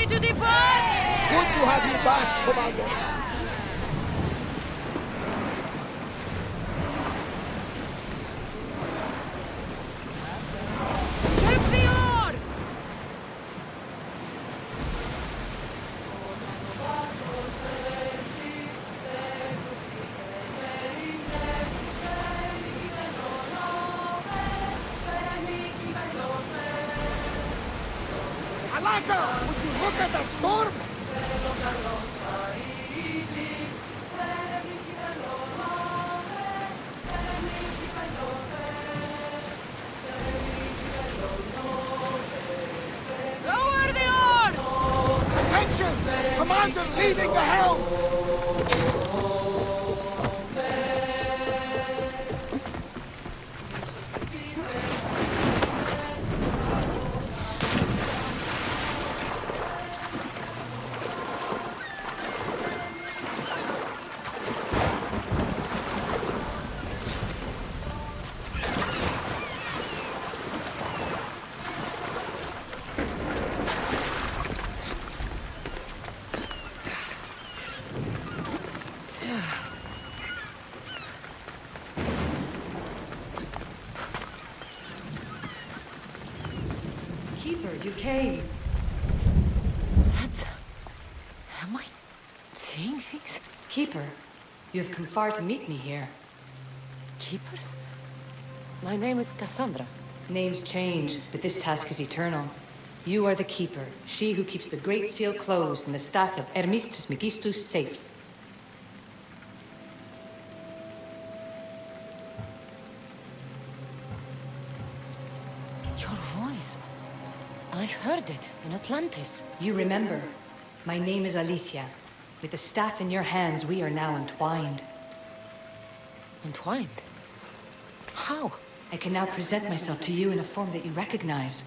ready to depart! Good to have you back, Commander. Ship the oar! Alaka, would you look at the storm? Lower the oars! Attention! Commander leading the helm! Keeper, you came. That's... Am I seeing things? Keeper, you have come far to meet me here. Keeper? My name is Cassandra. Names change, but this task is eternal. You are the Keeper, she who keeps the Great Seal closed and the staff of Hermes Trismegistus safe. Your voice... I heard it in Atlantis. You remember. My name is Alethea. With the staff in your hands, we are now entwined. Entwined? How? I can now present myself to you in a form that you recognize.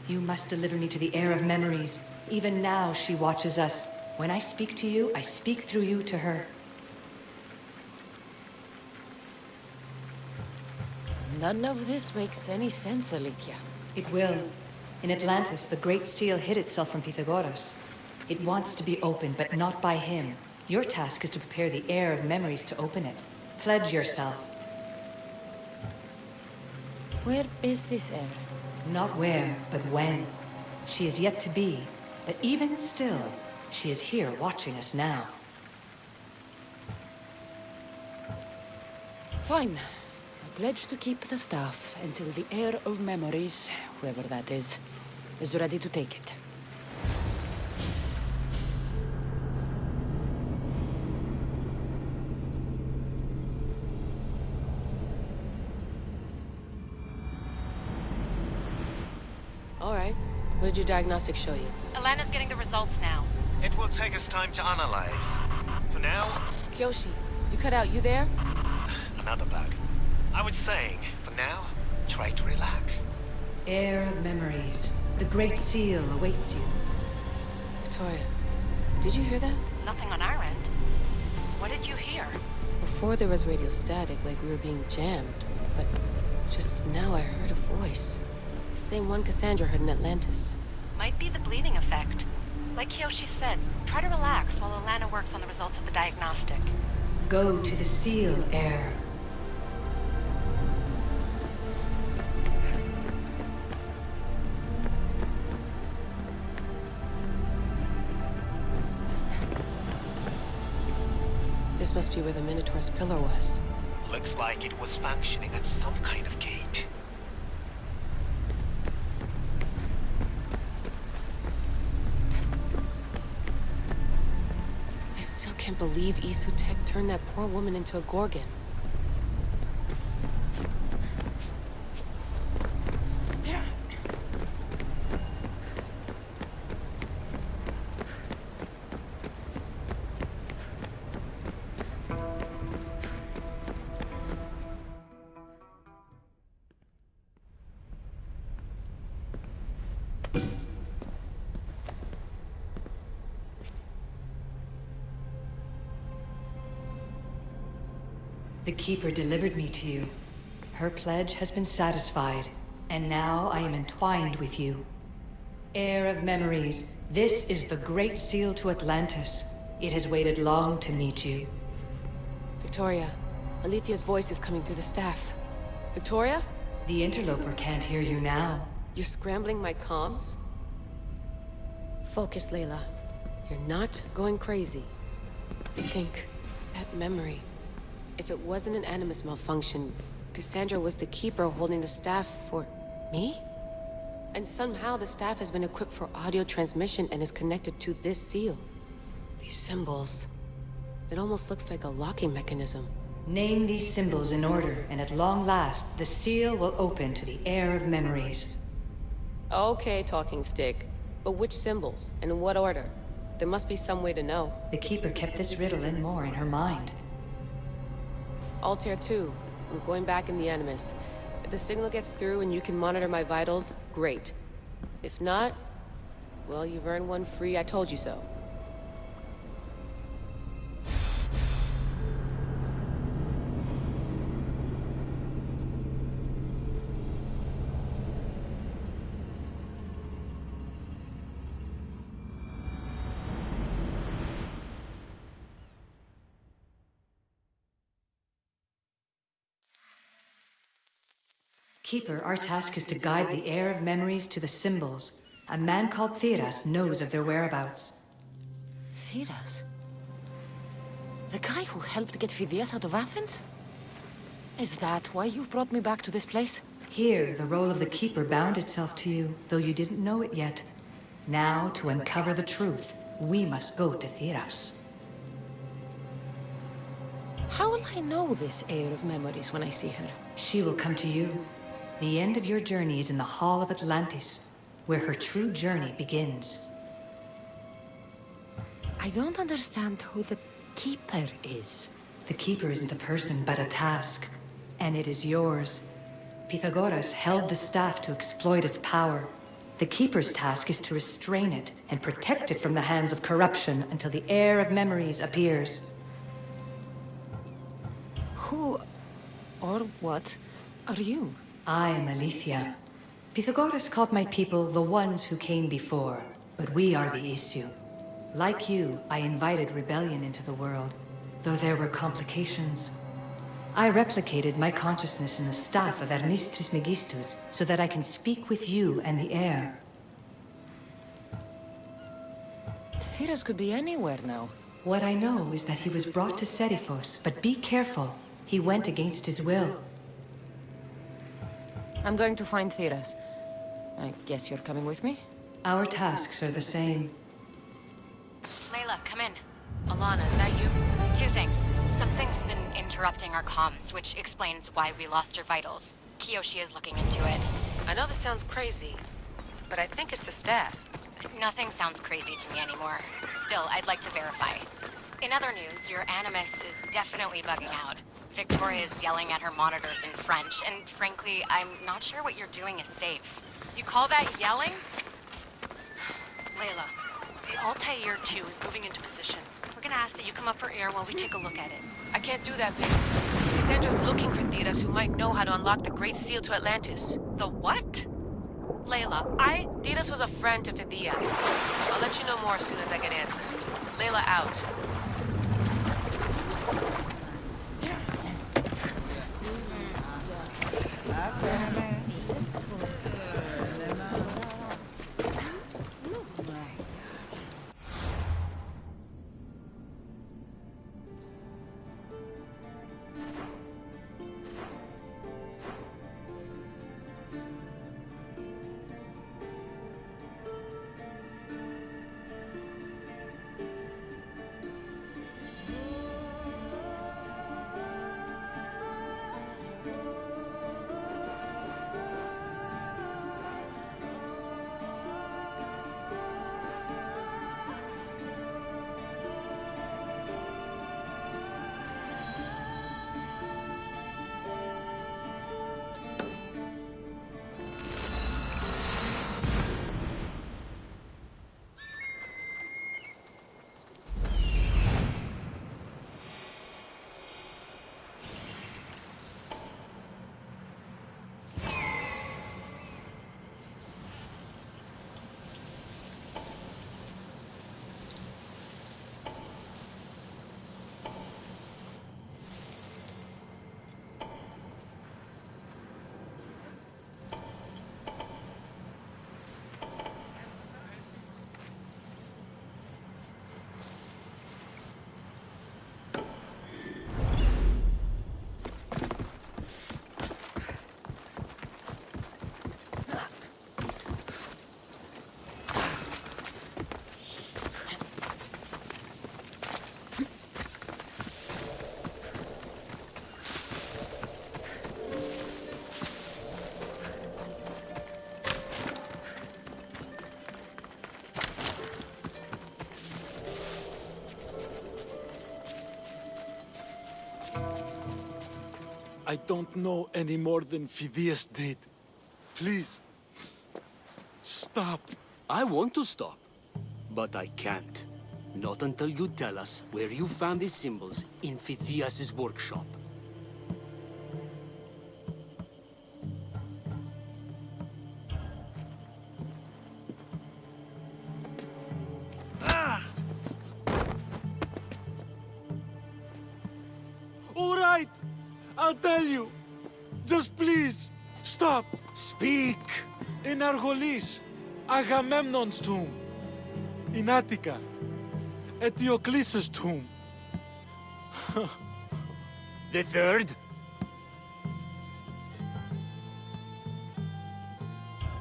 You must deliver me to the heir of memories. Even now, she watches us. When I speak to you, I speak through you to her. None of this makes any sense, Alethea. It will. In Atlantis, the Great Seal hid itself from Pythagoras. It wants to be opened, but not by him. Your task is to prepare the heir of memories to open it. Pledge yourself. Where is this heir? Not where, but when. She is yet to be, but even still, she is here watching us now. Fine. I pledge to keep the staff until the heir of memories, whoever that is ready to take it. All right. What did your diagnostics show you? Alana's getting the results now. It will take us time to analyze. For now, Kyoshi, you cut out. You there? another bug. I was saying, for now, try to relax. Heir of memories. The Great Seal awaits you. Victoria, did you hear that? Nothing on our end. What did you hear? Before there was radio static, like we were being jammed. But just now I heard a voice. The same one Cassandra heard in Atlantis. Might be the bleeding effect. Like Kyoshi said, try to relax while Alana works on the results of the diagnostic. Go to the Seal, heir. This must be where the Minotaur's pillar was. Looks like it was functioning at some kind of gate. I still can't believe Isutech turned that poor woman into a Gorgon. The Keeper delivered me to you. Her pledge has been satisfied, and now I am entwined with you. Heir of memories, this is the Great Seal to Atlantis. It has waited long to meet you. Victoria, Alethia's voice is coming through the staff. Victoria? The interloper can't hear you now. You're scrambling my comms? Focus, Layla. You're not going crazy. I think that memory. If it wasn't an Animus malfunction, Cassandra was the keeper holding the staff for me? And somehow the staff has been equipped for audio transmission and is connected to this seal. These symbols. It almost looks like a locking mechanism. Name these symbols in order, and at long last, the seal will open to the Heir of memories. Okay, talking stick. But which symbols? And in what order? There must be some way to know. The Keeper kept this riddle and more in her mind. Altair 2. I'm going back in the Animus. If the signal gets through and you can monitor my vitals, great. If not, well, you've earned one free I told you so. Keeper, our task is to guide the Heir of memories to the symbols. A man called Theras knows of their whereabouts. Theras? The guy who helped get Phidias out of Athens? Is that why you've brought me back to this place? Here, the role of the Keeper bound itself to you, though you didn't know it yet. Now, to uncover the truth, we must go to Theras. How will I know this Heir of memories when I see her? She will come to you. The end of your journey is in the Hall of Atlantis, where her true journey begins. I don't understand who the Keeper is. The Keeper isn't a person, but a task. And it is yours. Pythagoras held the staff to exploit its power. The Keeper's task is to restrain it and protect it from the hands of corruption until the Heir of memories appears. Who or what are you? I am Alethea. Pythagoras called my people the ones who came before, but we are the issue. Like you, I invited rebellion into the world, though there were complications. I replicated my consciousness in the staff of Hermistris Megistus so that I can speak with you and the heir. Theras could be anywhere now. What I know is that he was brought to Seriphos, but be careful. He went against his will. I'm going to find Theras. I guess you're coming with me? Our tasks are the same. Layla, come in. Alana, is that you? Two things. Something's been interrupting our comms, which explains why we lost your vitals. Kiyoshi is looking into it. I know this sounds crazy, but I think it's the staff. Nothing sounds crazy to me anymore. Still, I'd like to verify. In other news, your Animus is definitely bugging out. Victoria is yelling at her monitors in French, and frankly, I'm not sure what you're doing is safe. You call that yelling? Layla, the Altair 2 is moving into position. We're gonna ask that you come up for air while we take a look at it. I can't do that, babe. Cassandra's looking for Theras who might know how to unlock the Great Seal to Atlantis. The what? Layla, Theras was a friend to Phidias. I'll let you know more as soon as I get answers. Layla out. I don't know any more than Phidias did. Please, stop. I want to stop, but I can't. Not until you tell us where you found these symbols in Phidias' workshop. All right, I'll tell you. Just please, stop. Speak! In Argolis, Agamemnon's tomb. In Attica, Eteocles' tomb. The third?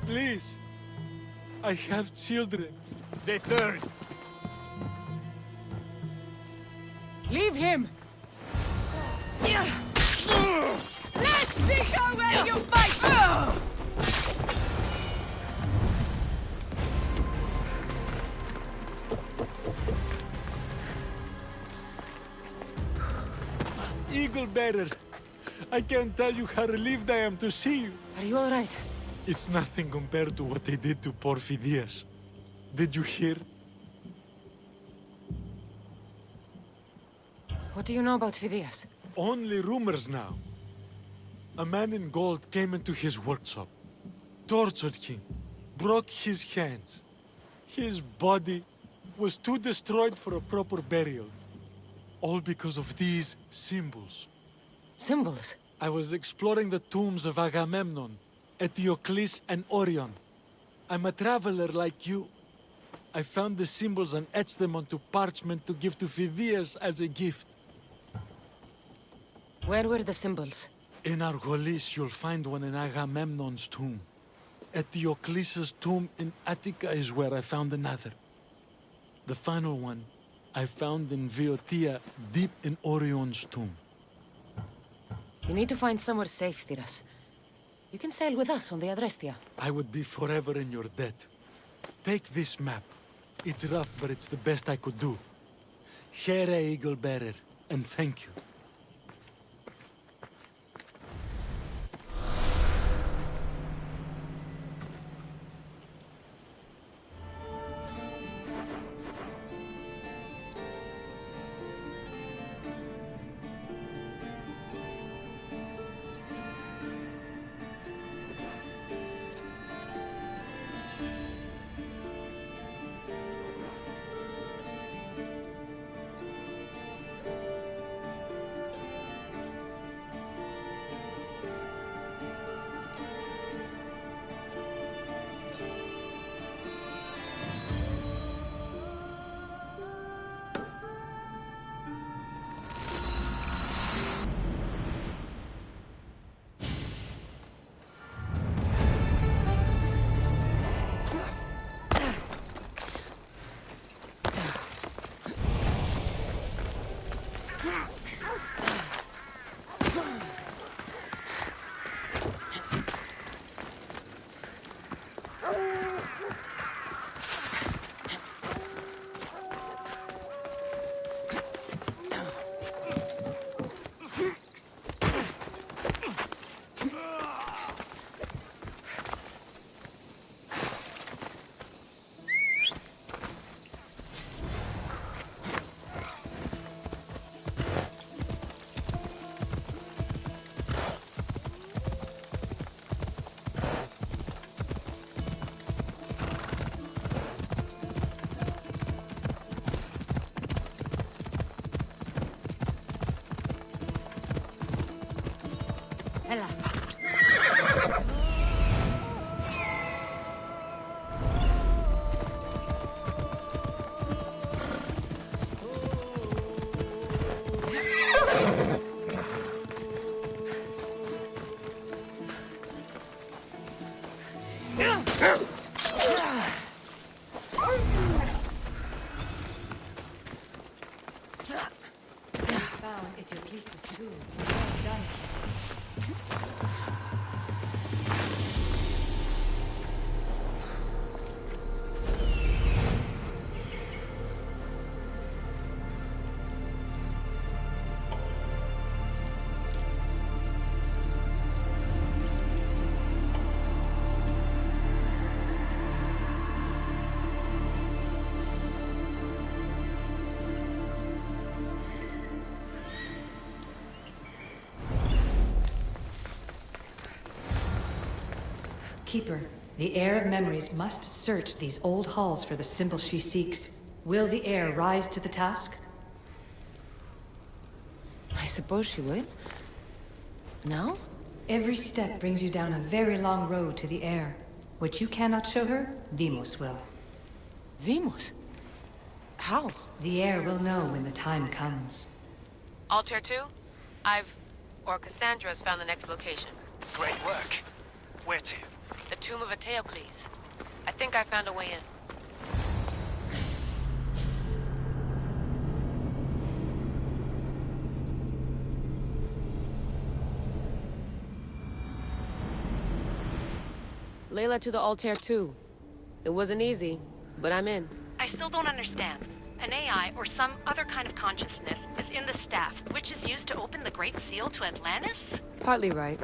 Please, I have children. The third! Leave him! Let's see how well you fight! Eagle Bearer, I can't tell you how relieved I am to see you. Are you all right? It's nothing compared to what they did to poor Phidias. Did you hear? What do you know about Phidias? Only rumors now. A man in gold came into his workshop, tortured him, broke his hands. His body was too destroyed for a proper burial. All because of these symbols. Symbols? I was exploring the tombs of Agamemnon, Eteocles, and Orion. I'm a traveler like you. I found the symbols and etched them onto parchment to give to Phidias as a gift. Where were the symbols? In Argolis, you'll find one in Agamemnon's tomb. Eteocles' tomb in Attica is where I found another. The final one I found in Viotia, deep in Orion's tomb. You need to find somewhere safe, Thiras. You can sail with us on the Adrestia. I would be forever in your debt. Take this map. It's rough, but it's the best I could do. Here, Eagle Bearer, and thank you. Keeper, the heir of memories must search these old halls for the symbol she seeks. Will the heir rise to the task? I suppose she would. No? Every step brings you down a very long road to the heir. What you cannot show her, Deimos will. Deimos? How? The heir will know when the time comes. Altair 2? Cassandra's found the next location. Great work. Where to? The tomb of Eteocles. I think I found a way in. Layla to the Altair 2. It wasn't easy, but I'm in. I still don't understand. An AI or some other kind of consciousness is in the staff, which is used to open the Great Seal to Atlantis? Partly right.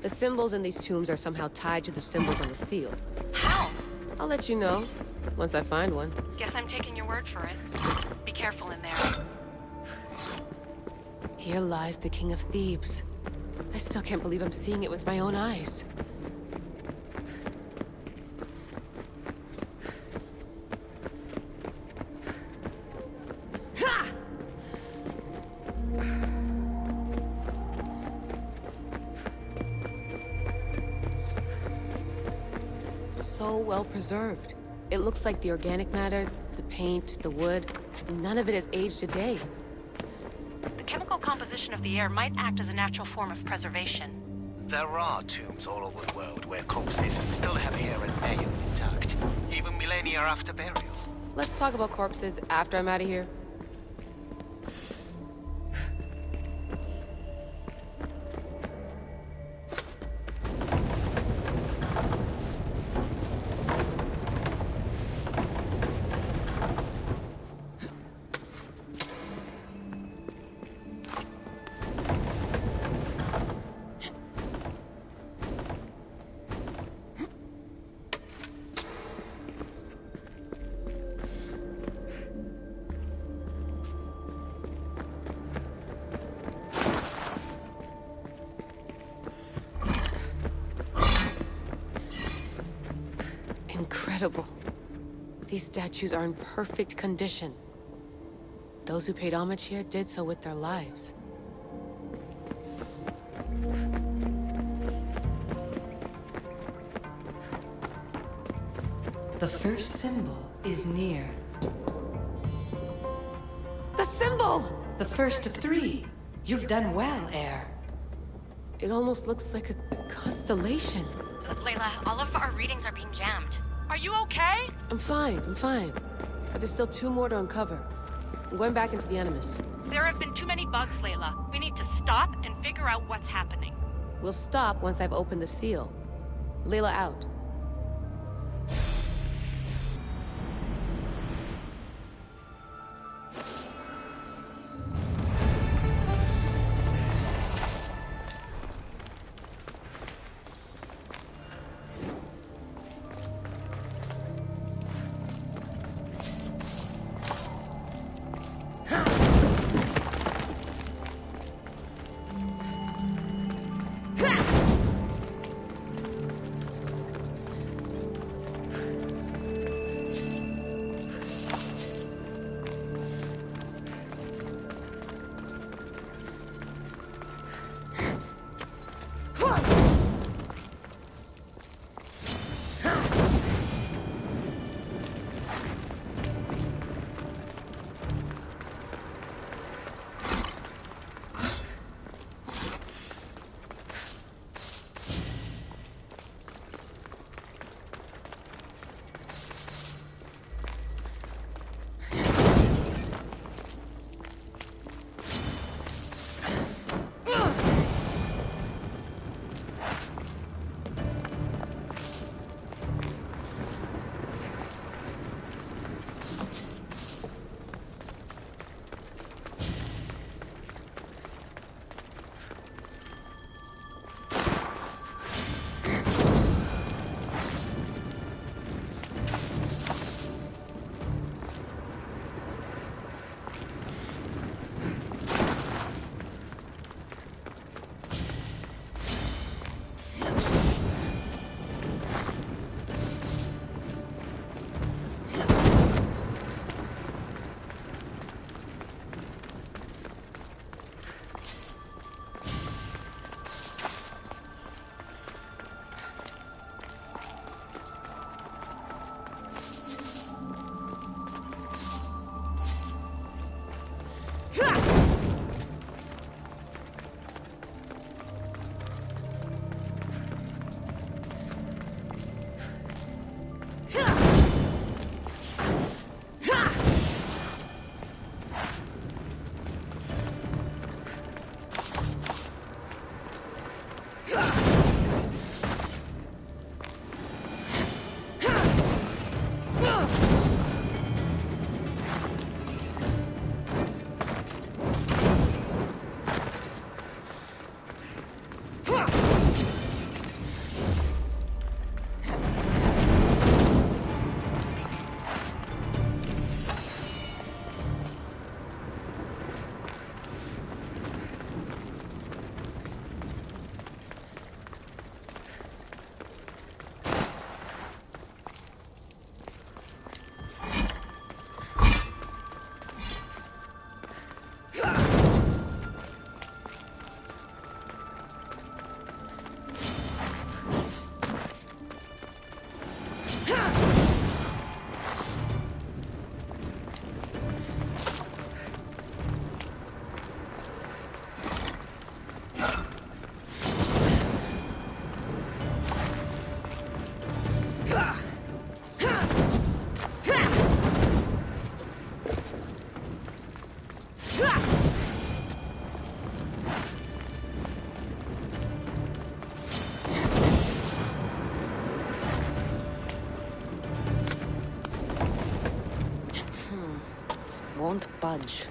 The symbols in these tombs are somehow tied to the symbols on the seal. How? I'll let you know, once I find one. Guess I'm taking your word for it. Be careful in there. Here lies the King of Thebes. I still can't believe I'm seeing it with my own eyes. So well preserved. It looks like the organic matter, the paint, the wood, none of it has aged a day. The chemical composition of the air might act as a natural form of preservation. There are tombs all over the world where corpses still have hair and nails intact, even millennia after burial. Let's talk about corpses after I'm out of here. Incredible. These statues are in perfect condition. Those who paid homage here did so with their lives. The first symbol is near. The symbol! The first of 3. You've done well, heir. It almost looks like a constellation. Layla, all of our readings are being jammed. Are you okay? I'm fine. But there's still 2 more to uncover. I'm going back into the Animus. There have been too many bugs, Layla. We need to stop and figure out what's happening. We'll stop once I've opened the seal. Layla out. Won't budge.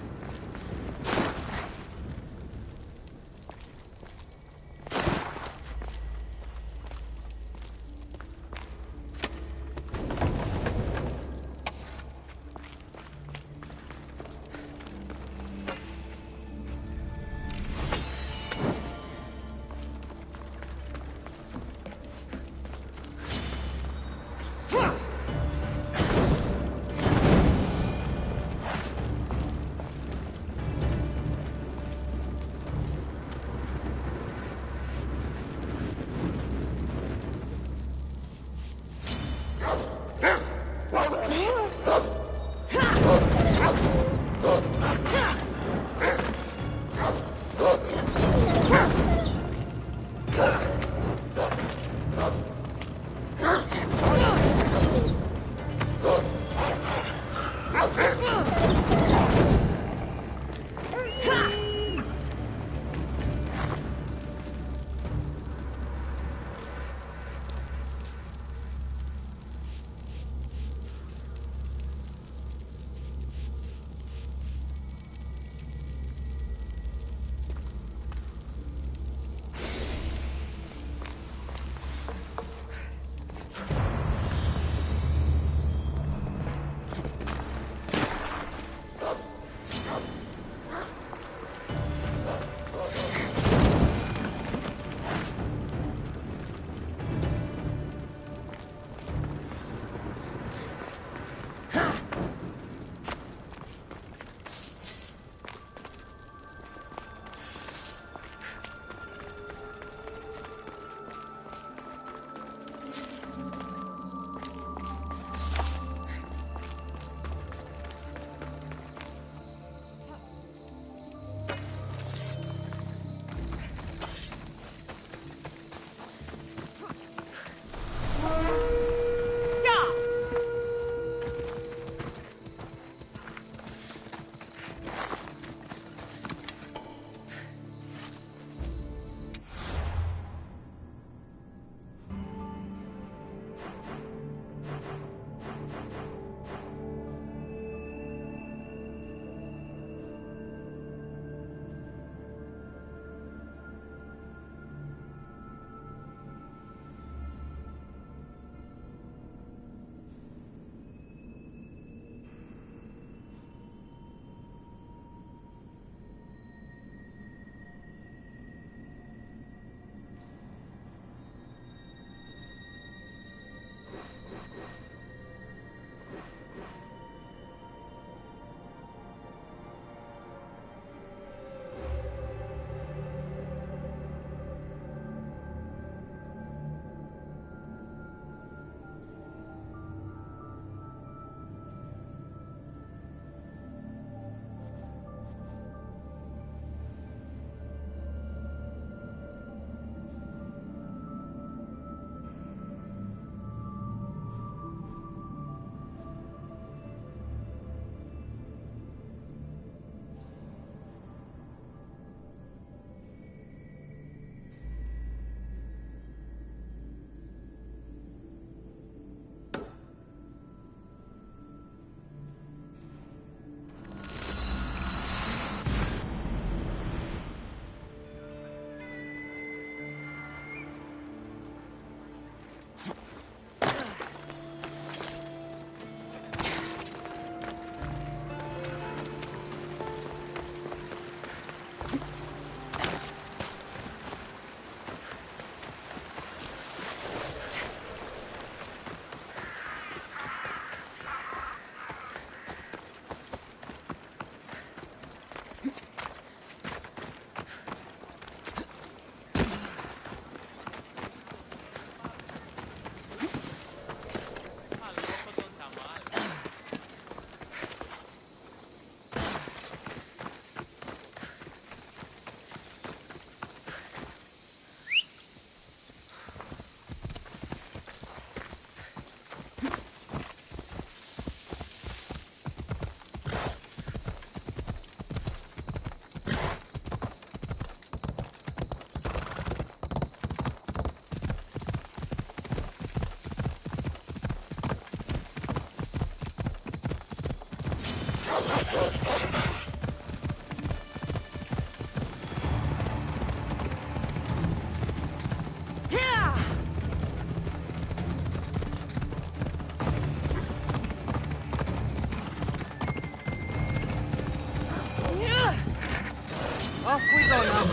you go now.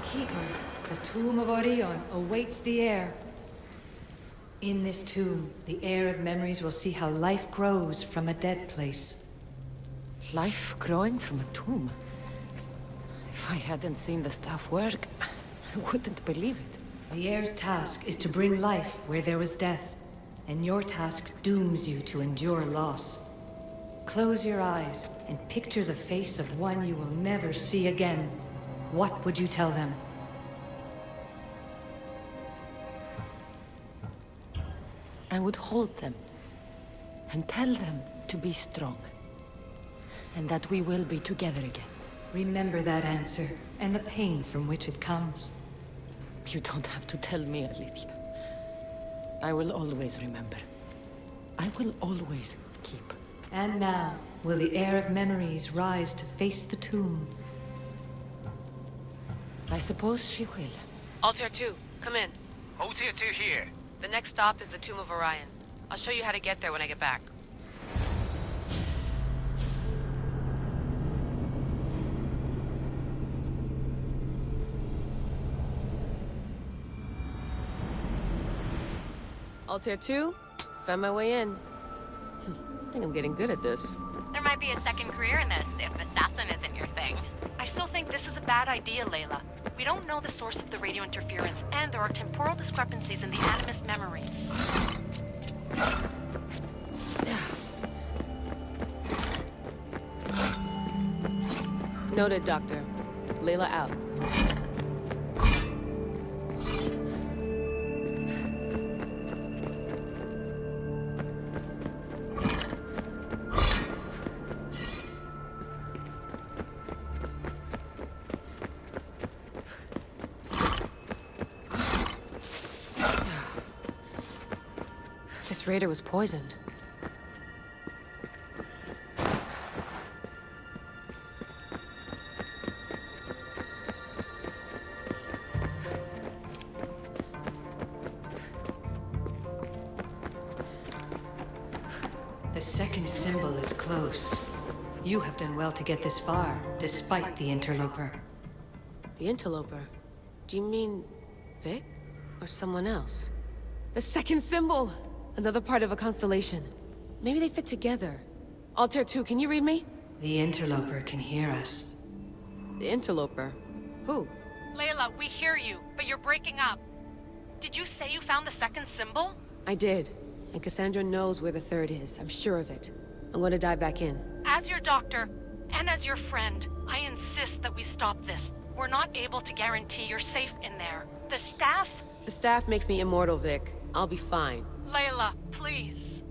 Keeper, the tomb of Orion awaits the heir. In this tomb, the heir of memories will see how life grows from a dead place. Life growing from a tomb. If I hadn't seen the staff work, I wouldn't believe it. The heir's task is to bring life where there was death, and your task dooms you to endure loss. Close your eyes and picture the face of one you will never see again. What would you tell them? I would hold them and tell them to be strong, and that we will be together again. Remember that answer, and the pain from which it comes. You don't have to tell me, Alethea. I will always remember. I will always keep. And now, will the heir of memories rise to face the tomb? I suppose she will. Altair 2, come in. Altair 2 here. The next stop is the Tomb of Orion. I'll show you how to get there when I get back. Altair 2, found my way in. I think I'm getting good at this. There might be a second career in this if assassin isn't your thing. I still think this is a bad idea, Layla. We don't know the source of the radio interference, and there are temporal discrepancies in the Animus memories. Noted, Doctor. Layla out. This raider was poisoned. The second symbol is close. You have done well to get this far, despite the interloper. The interloper? Do you mean Vic? Or someone else? The second symbol! Another part of a constellation. Maybe they fit together. Altair 2, can you read me? The interloper can hear us. The interloper? Who? Layla, we hear you, but you're breaking up. Did you say you found the second symbol? I did. And Cassandra knows where the third is. I'm sure of it. I'm going to dive back in. As your doctor, and as your friend, I insist that we stop this. We're not able to guarantee you're safe in there. The staff? The staff makes me immortal, Vic. I'll be fine. Layla, please.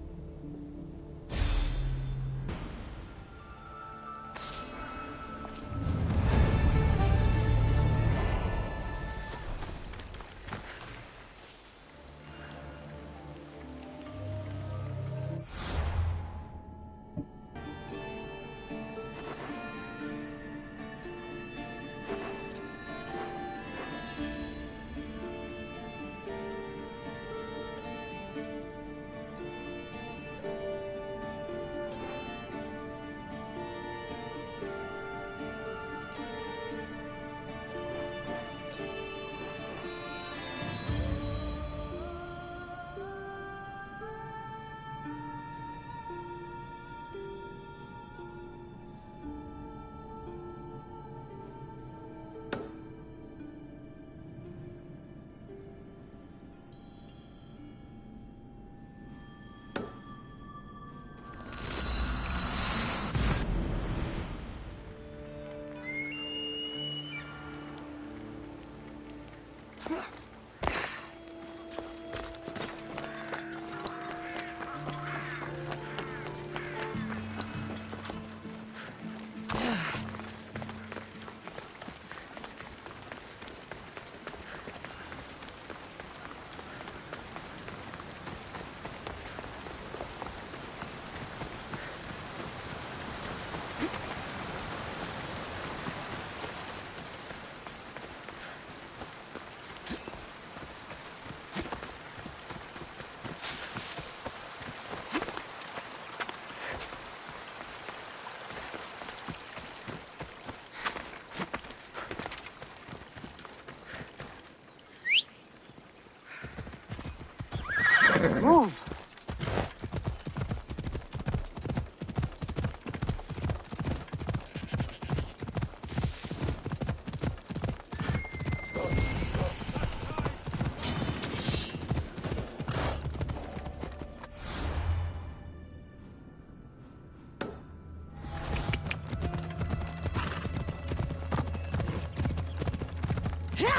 There's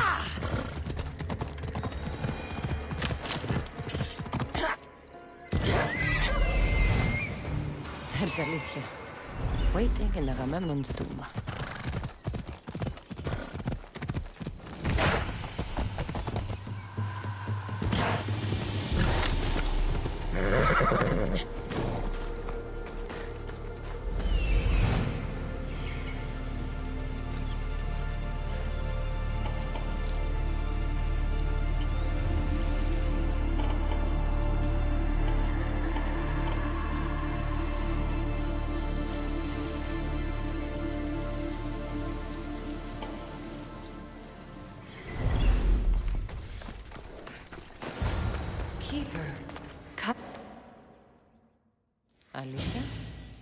Alethea, waiting in Agamemnon's tomb. Keeper. Cup. Alethea?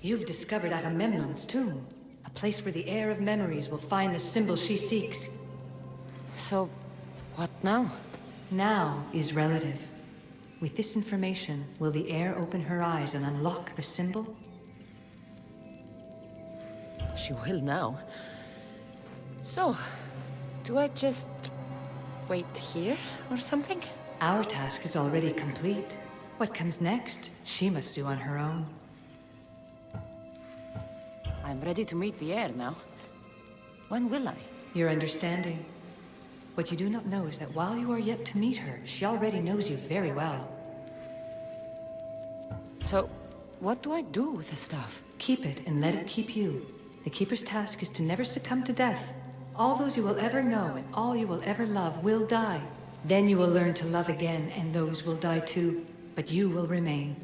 You've discovered Agamemnon's tomb, a place where the heir of memories will find the symbol she seeks. So, what now? Now is relative. With this information, will the heir open her eyes and unlock the symbol? She will now. So, do I just wait here or something? Our task is already complete. What comes next, she must do on her own. I'm ready to meet the heir now. When will I? Your understanding. What you do not know is that while you are yet to meet her, she already knows you very well. So, what do I do with the stuff? Keep it and let it keep you. The Keeper's task is to never succumb to death. All those you will ever know and all you will ever love will die. Then you will learn to love again, and those will die too. But you will remain.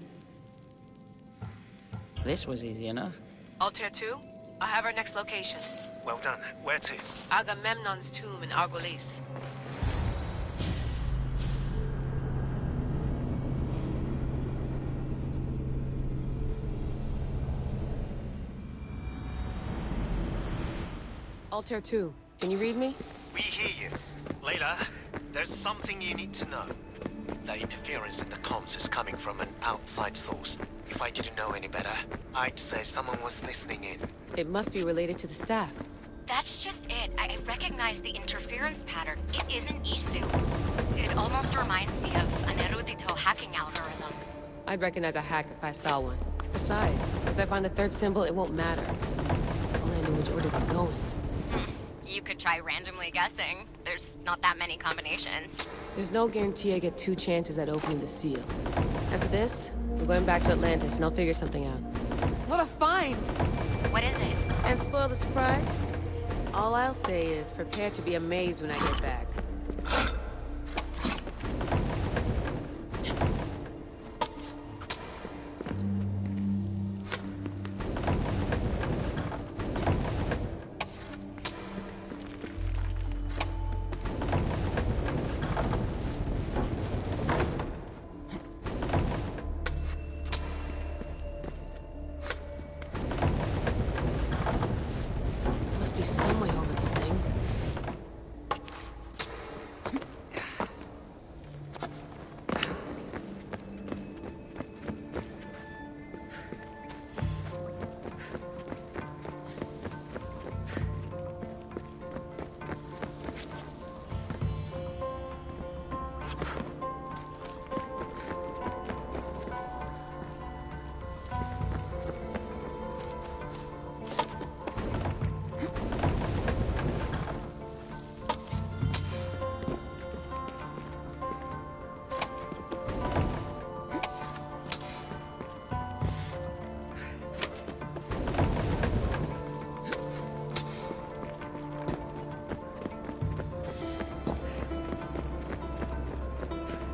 This was easy enough. Altair 2, I have our next location. Well done. Where to? Agamemnon's tomb in Argolis. Altair 2, can you read me? We hear you. Layla, there's something you need to know. The interference in the comms is coming from an outside source. If I didn't know any better, I'd say someone was listening in. It must be related to the staff. That's just it. I recognize the interference pattern. It isn't Isu. It almost reminds me of an erudito hacking algorithm. I'd recognize a hack if I saw one. Besides, once I find the third symbol, it won't matter. If only I knew which order they're going. You could try randomly guessing. There's not that many combinations. There's no guarantee I get 2 chances at opening the seal. After this, we're going back to Atlantis and I'll figure something out. What a find! What is it? And spoil the surprise? All I'll say is prepare to be amazed when I get back. Must be some way over this thing.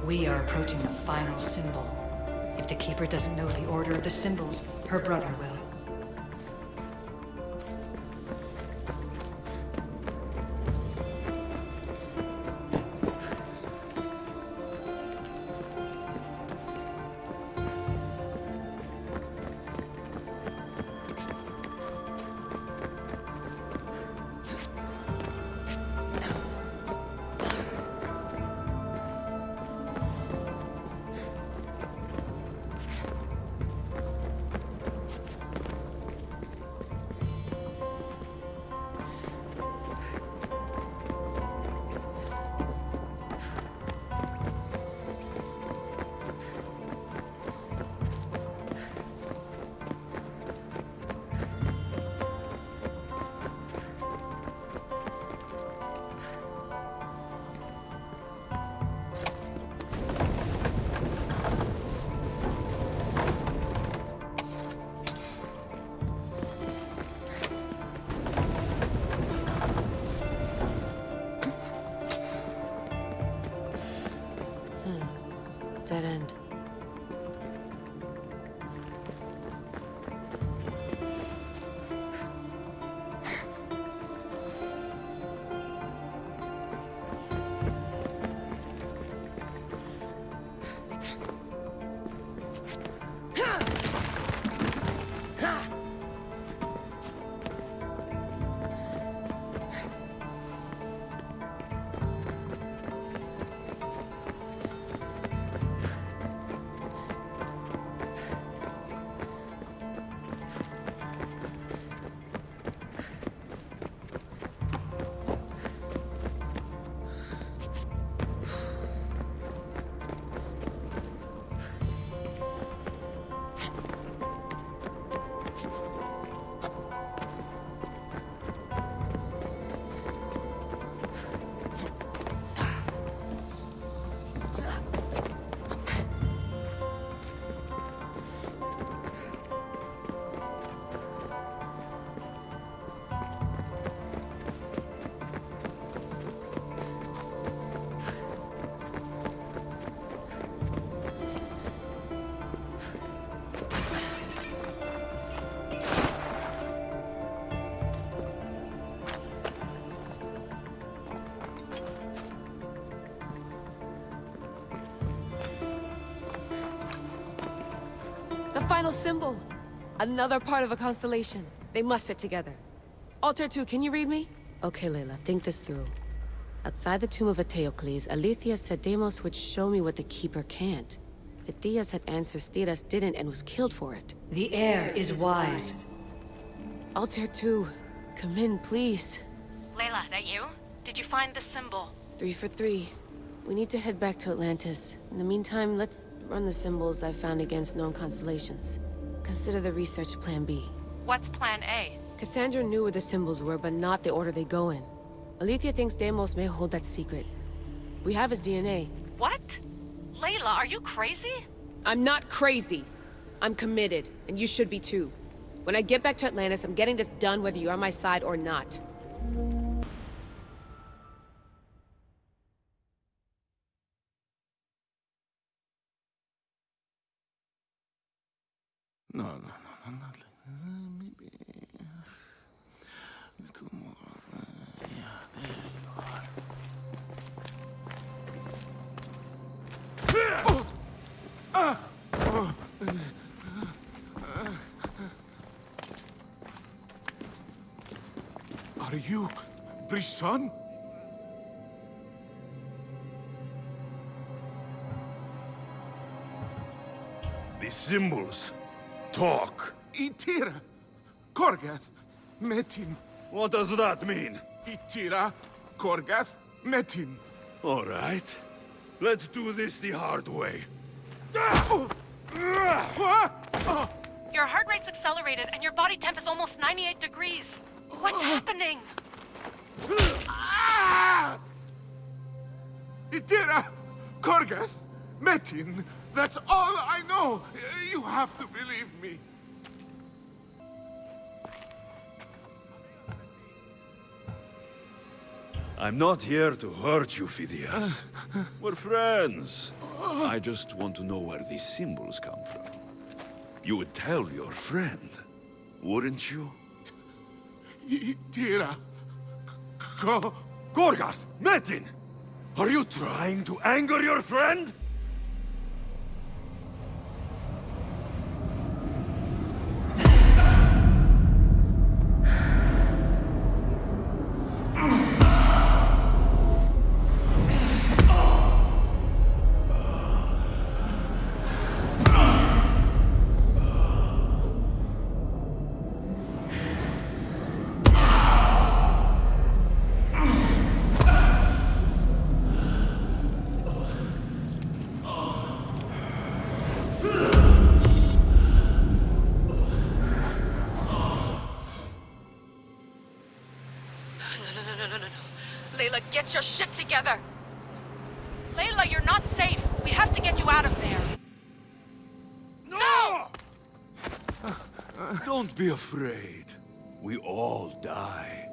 We are approaching the final symbol. If the Keeper doesn't know the order of the symbols, her brother will. final symbol. Another part of a constellation. They must fit together. Altair 2, can you read me? Okay, Layla, think this through. Outside the tomb of Eteocles, Aletheia said Deimos would show me what the Keeper can't. Phidias had answers Theras didn't and was killed for it. The heir is wise. Altair 2, come in, please. Layla, that you? Did you find the symbol? 3 for 3. We need to head back to Atlantis. In the meantime, let's run the symbols I found against known constellations. Consider the research plan B. What's plan A? Cassandra knew where the symbols were, but not the order they go in. Aletheia thinks Deimos may hold that secret. We have his DNA. What? Layla, are you crazy? I'm not crazy. I'm committed, and you should be too. When I get back to Atlantis, I'm getting this done whether you're on my side or not. No. Maybe a little more. Yeah, there you are. Are you Brisson? The symbols talk. Itira, Korgath, Metin. What does that mean? Itira, Korgath, Metin. All right. Let's do this the hard way. Your heart rate's accelerated and your body temp is almost 98 degrees. What's happening? Itira, Korgath, Metin. That's all I know. You have to believe me. I'm not here to hurt you, Phidias. We're friends. I just want to know where these symbols come from. You would tell your friend, wouldn't you? Itira, Gorgath! Metin! Are you trying to anger your friend? Layla, get your shit together! Layla, you're not safe. We have to get you out of there. No! Don't be afraid. We all die.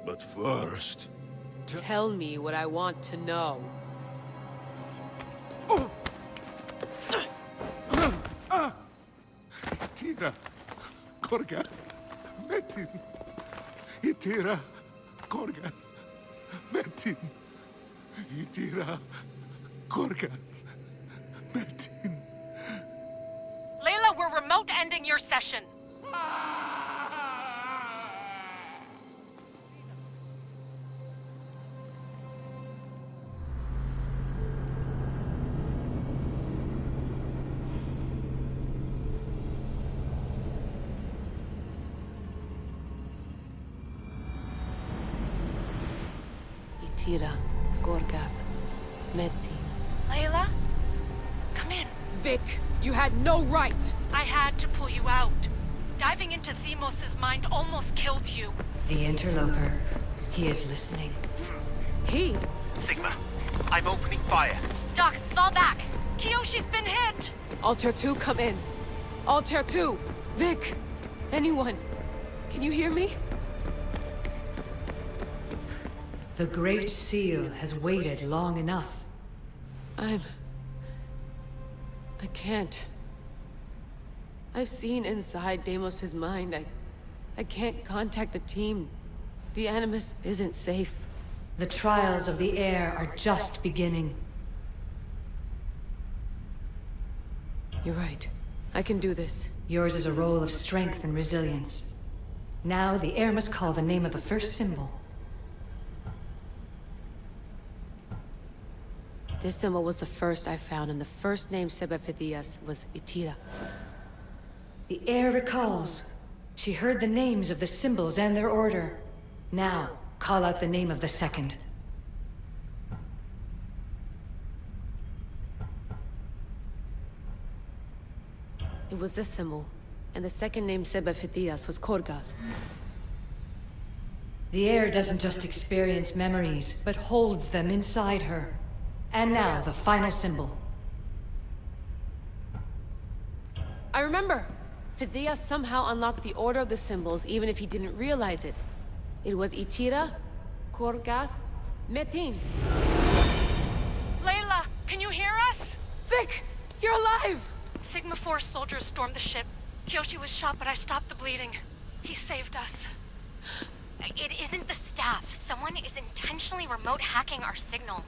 But first... Tell me what I want to know. Itira, Korgath, Metin. Itira, Korgath, Metin. Itira, Korgath, Metin. Layla, we're remote ending your session. Itira, Korgath, Metin. Layla? Come in. Vic, you had no right! I had to pull you out. Diving into Themos' mind almost killed you. The interloper. He is listening. He? Sigma, I'm opening fire. Doc, fall back. Kiyoshi's been hit! Altair 2, come in. Altair 2! Vic! Anyone! Can you hear me? The Great Seal has waited long enough. I can't. I've seen inside Deimos' mind. I can't contact the team. The Animus isn't safe. The trials of the air are just beginning. You're right. I can do this. Yours is a role of strength and resilience. Now, the heir must call the name of the first symbol. This symbol was the first I found, and the first name Sebephidias was Itira. The heir recalls. She heard the names of the symbols and their order. Now, call out the name of the second. It was this symbol, and the second name Sebephidias was Korgath. The heir doesn't just experience memories, but holds them inside her. And now, the final symbol. I remember! Phidias somehow unlocked the order of the symbols, even if he didn't realize it. It was Itira, Korgath, Metin. Layla, can you hear us? Vic! You're alive! Sigma 4 soldiers stormed the ship. Kyoshi was shot, but I stopped the bleeding. He saved us. It isn't the staff. Someone is intentionally remote hacking our signal.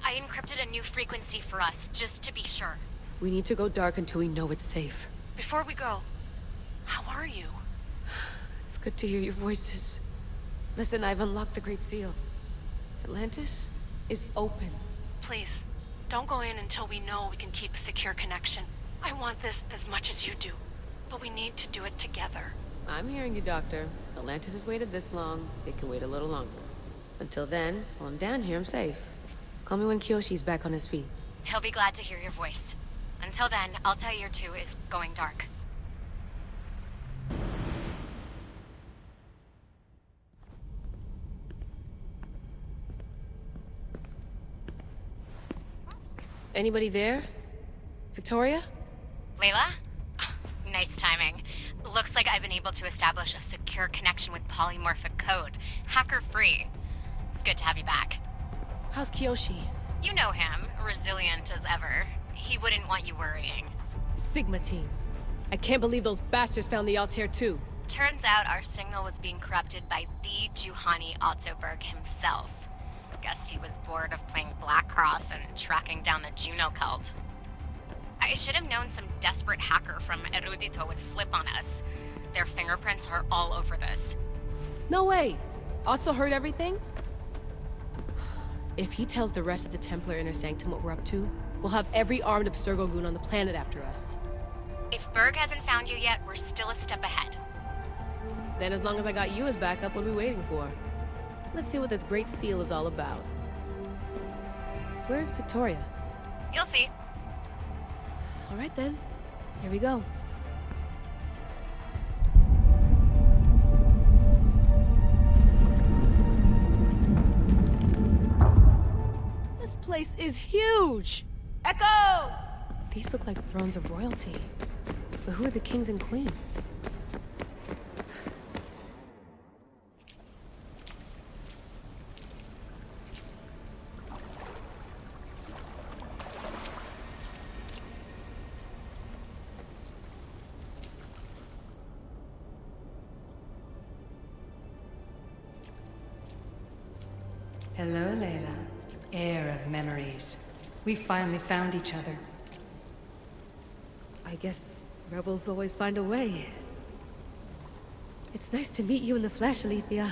I encrypted a new frequency for us, just to be sure. We need to go dark until we know it's safe. Before we go, how are you? It's good to hear your voices. Listen, I've unlocked the Great Seal. Atlantis is open. Please, don't go in until we know we can keep a secure connection. I want this as much as you do, but we need to do it together. I'm hearing you, Doctor. Atlantis has waited this long. It can wait a little longer. Until then, while I'm down here, I'm safe. Call me when Kyoshi's back on his feet. He'll be glad to hear your voice. Until then, Altair 2 is going dark. Anybody there? Victoria? Layla? Nice timing. Looks like I've been able to establish a secure connection with polymorphic code. Hacker-free. It's good to have you back. How's Kyoshi? You know him. Resilient as ever. He wouldn't want you worrying. Sigma team. I can't believe those bastards found the Altair too. Turns out our signal was being corrupted by the Juhani Ottoberg himself. Guess he was bored of playing Black Cross and tracking down the Juno cult. I should have known some desperate hacker from Erudito would flip on us. Their fingerprints are all over this. No way! Otso heard everything? If he tells the rest of the Templar Inner Sanctum what we're up to, we'll have every armed Abstergo goon on the planet after us. If Berg hasn't found you yet, we're still a step ahead. Then as long as I got you as backup, what are we waiting for? Let's see what this Great Seal is all about. Where's Victoria? You'll see. All right then. Here we go. This place is huge! Echo! These look like thrones of royalty. But who are the kings and queens? Hello, Layla. Heir of memories. We finally found each other. I guess rebels always find a way. It's nice to meet you in the flesh, Alethea.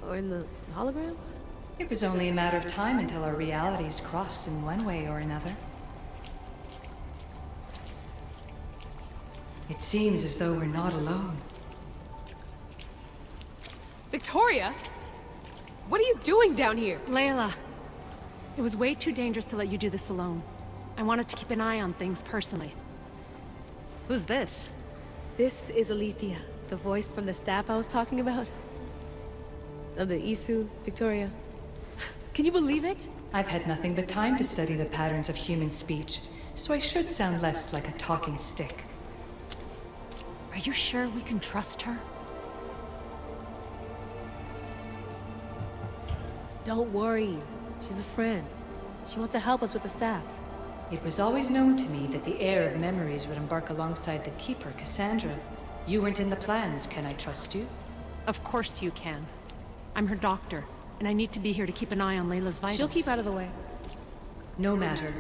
Or in the hologram? It was only a matter of time until our realities crossed in one way or another. It seems as though we're not alone. Victoria? What are you doing down here? Layla, it was way too dangerous to let you do this alone. I wanted to keep an eye on things personally. Who's this? This is Alethea, the voice from the staff I was talking about. Of the Isu, Victoria. Can you believe it? I've had nothing but time to study the patterns of human speech, so I should sound less like a talking stick. Are you sure we can trust her? Don't worry. She's a friend. She wants to help us with the staff. It was always known to me that the heir of memories would embark alongside the Keeper, Cassandra. You weren't in the plans. Can I trust you? Of course you can. I'm her doctor, and I need to be here to keep an eye on Layla's vitals. She'll keep out of the way. No matter.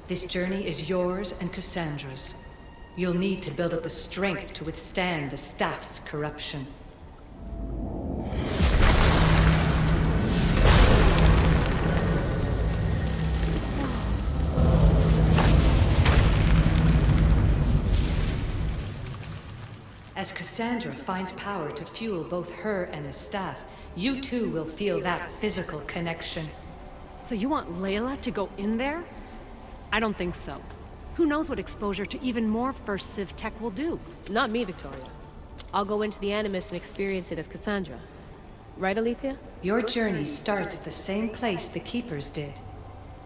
This journey is yours and Cassandra's. You'll need to build up the strength to withstand the staff's corruption. As Cassandra finds power to fuel both her and the staff, you too will feel that physical connection. So you want Layla to go in there? I don't think so. Who knows what exposure to even more First Civ tech will do? Not me, Victoria. I'll go into the Animus and experience it as Cassandra. Right, Alethea? Your journey starts at the same place the Keepers did.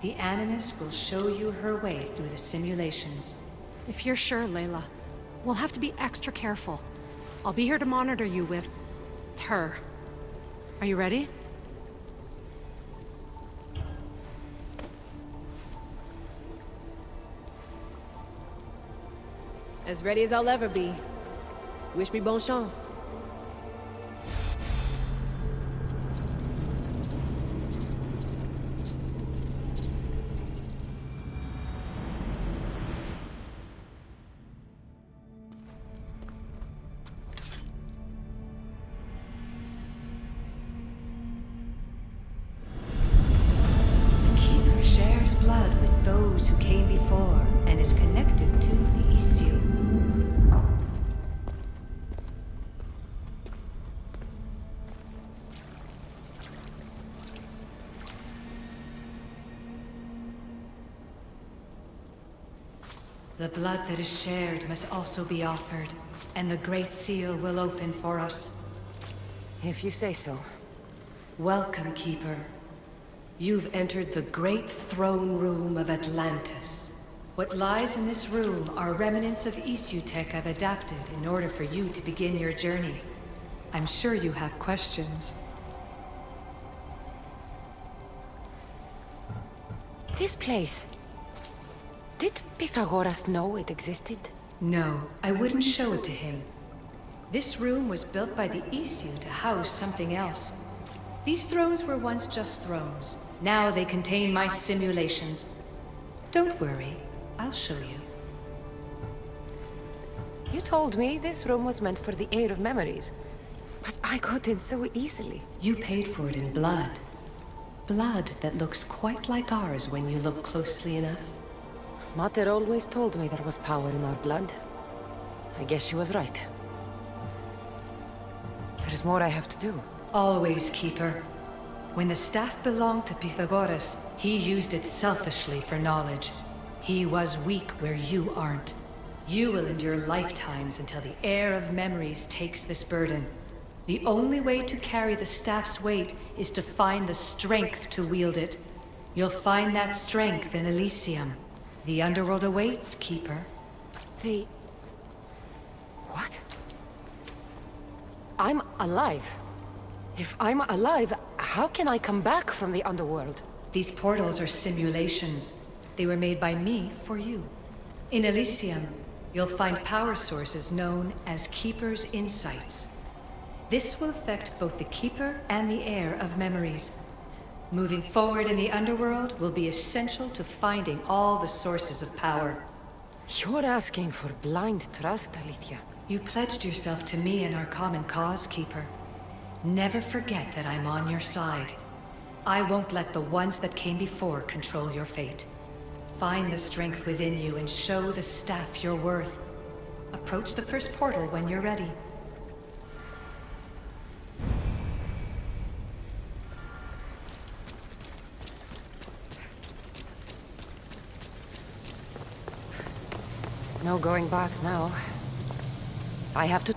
The Animus will show you her way through the simulations. If you're sure, Layla, we'll have to be extra careful. I'll be here to monitor you with... her. Are you ready? As ready as I'll ever be. Wish me bonne chance. The Keeper shares blood with those who came before and is connected to the Issue. The blood that is shared must also be offered, and the Great Seal will open for us. If you say so. Welcome, Keeper. You've entered the great throne room of Atlantis. What lies in this room are remnants of Issue tech I've adapted in order for you to begin your journey. I'm sure you have questions. This place... Did Pythagoras know it existed? No, I wouldn't show it to him. This room was built by the Issue to house something else. These thrones were once just thrones. Now they contain my simulations. Don't worry, I'll show you. You told me this room was meant for the air of memories. But I got in so easily. You paid for it in blood. Blood that looks quite like ours when you look closely enough. Mater always told me there was power in our blood. I guess she was right. There's more I have to do. Always, Keeper. When the staff belonged to Pythagoras, he used it selfishly for knowledge. He was weak where you aren't. You will endure lifetimes until the air of memories takes this burden. The only way to carry the staff's weight is to find the strength to wield it. You'll find that strength in Elysium. The underworld awaits, Keeper. The... what? I'm alive. If I'm alive, how can I come back from the underworld? These portals are simulations. They were made by me for you. In Elysium, you'll find power sources known as Keeper's Insights. This will affect both the Keeper and the heir of memories. Moving forward in the underworld will be essential to finding all the sources of power. You're asking for blind trust, Alethea. You pledged yourself to me and our common cause, Keeper. Never forget that I'm on your side. I won't let the ones that came before control your fate. Find the strength within you and show the staff your worth. Approach the first portal when you're ready. No going back now. I have to